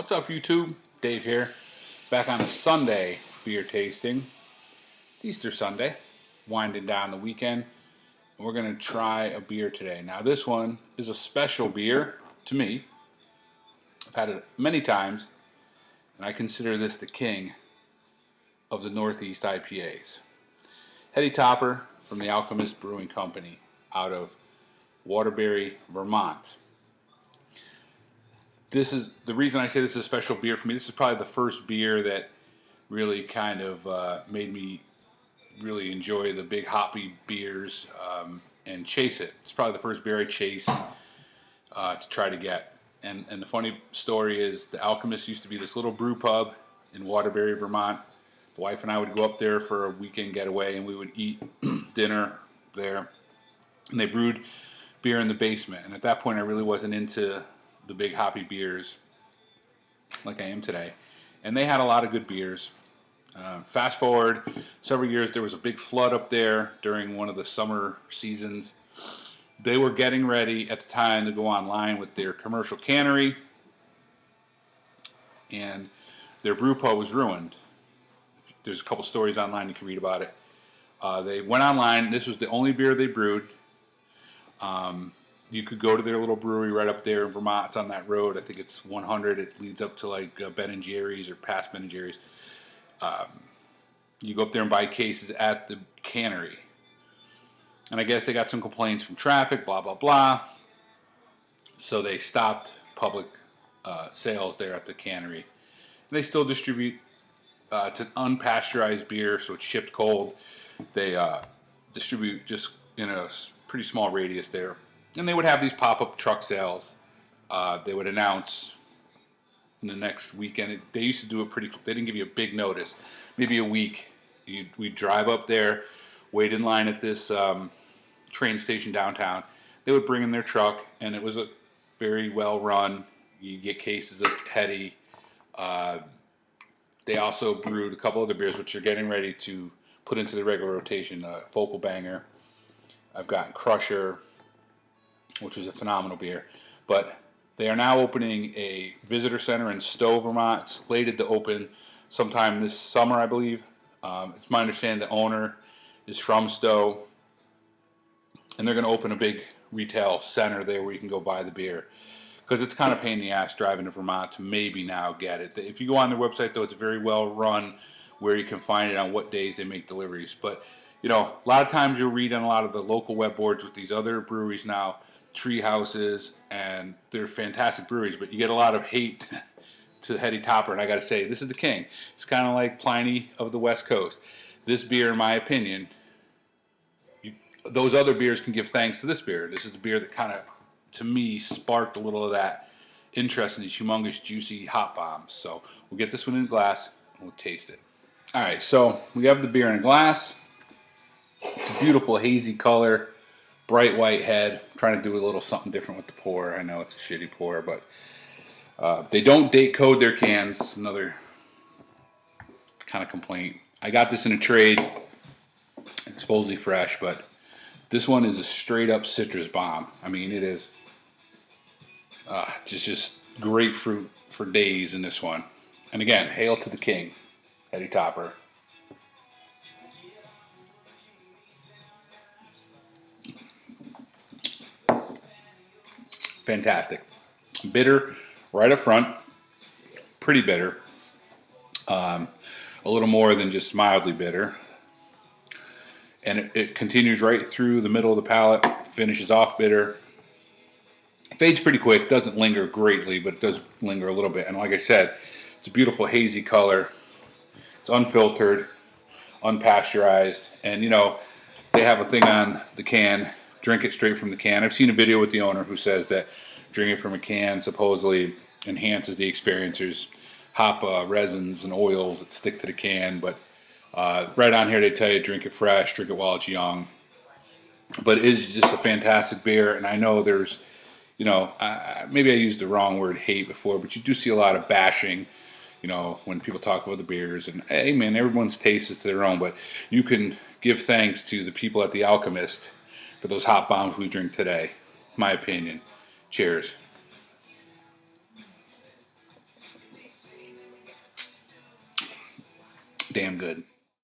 What's up, YouTube? Dave here, back on a Sunday beer tasting. Easter Sunday, winding down the weekend. And we're going to try a beer today. Now, this one is a special beer to me. I've had it many times, and I consider this the king of the Northeast IPAs. Heady Topper from the Alchemist Brewing Company out of Waterbury, Vermont. This is the reason I say this is a special beer for me. This is probably the first beer that really kind of made me really enjoy the big hoppy beers and chase it. It's probably the first beer I chased to try to get. And the funny story is the Alchemist used to be this little brew pub in Waterbury, Vermont. The wife and I would go up there for a weekend getaway, and we would eat dinner there. And they brewed beer in the basement. And at that point, I really wasn't into the big hoppy beers like I am today. And they had a lot of good beers. Fast forward several years, there was a big flood up there during one of the summer seasons. They were getting ready at the time to go online with their commercial cannery, and their brew pub was ruined. There's a couple stories online you can read about it. They went online. This was the only beer they brewed. You could go to their little brewery right up there in Vermont. It's on that road. I think it's 100. It leads up to like Ben & Jerry's or past Ben & Jerry's. You go up there and buy cases at the cannery. And I guess they got some complaints from traffic, blah, blah, blah. So they stopped public sales there at the cannery. And they still distribute. It's an unpasteurized beer, so it's shipped cold. They distribute just in a pretty small radius there. And they would have these pop-up truck sales. They would announce in the next weekend. They used to do it pretty. They didn't give you a big notice. Maybe a week. We'd drive up there, wait in line at this train station downtown. They would bring in their truck, and it was a very well run. You get cases of Heady. They also brewed a couple other beers, which are getting ready to put into the regular rotation. Focal Banger. I've got Crusher, which was a phenomenal beer. But they are now opening a visitor center in Stowe, Vermont. It's slated to open sometime this summer, I believe. It's my understanding the owner is from Stowe. And they're going to open a big retail center there where you can go buy the beer. Because it's kind of a pain in the ass driving to Vermont to maybe now get it. If you go on their website, though, it's very well run where you can find it on what days they make deliveries. But, you know, a lot of times you'll read on a lot of the local web boards with these other breweries now, tree houses, and they're fantastic breweries, but you get a lot of hate to Heady Topper, and I got to say, this is the king. It's kind of like Pliny of the West Coast. This beer, in my opinion, those other beers can give thanks to this beer. This is the beer that kind of, to me, sparked a little of that interest in these humongous, juicy hop bombs. So we'll get this one in a glass, and we'll taste it. All right, so we have the beer in a glass. It's a beautiful hazy color. Bright white head. I'm trying to do a little something different with the pour. I know it's a shitty pour, but they don't date code their cans. Another kind of complaint. I got this in a trade. It's supposedly fresh, but this one is a straight up citrus bomb. I mean, it is just grapefruit for days in this one. And again, hail to the king, Heady Topper. Fantastic. Bitter right up front. Pretty bitter. A little more than just mildly bitter. And it continues right through the middle of the palate. Finishes off bitter. Fades pretty quick. Doesn't linger greatly, but it does linger a little bit. And like I said, it's a beautiful hazy color. It's unfiltered, unpasteurized. And, you know, they have a thing on the can. Drink it straight from the can. I've seen a video with the owner who says that drinking it from a can supposedly enhances the experience. There's hop resins and oils that stick to the can, but right on here they tell you drink it fresh, drink it while it's young. But it is just a fantastic beer, and I know there's, you know, maybe I used the wrong word hate before, but you do see a lot of bashing, you know, when people talk about the beers. And hey, man, everyone's taste is to their own, but you can give thanks to the people at the Alchemist for those hot bombs we drink today. My opinion. Cheers. damn good.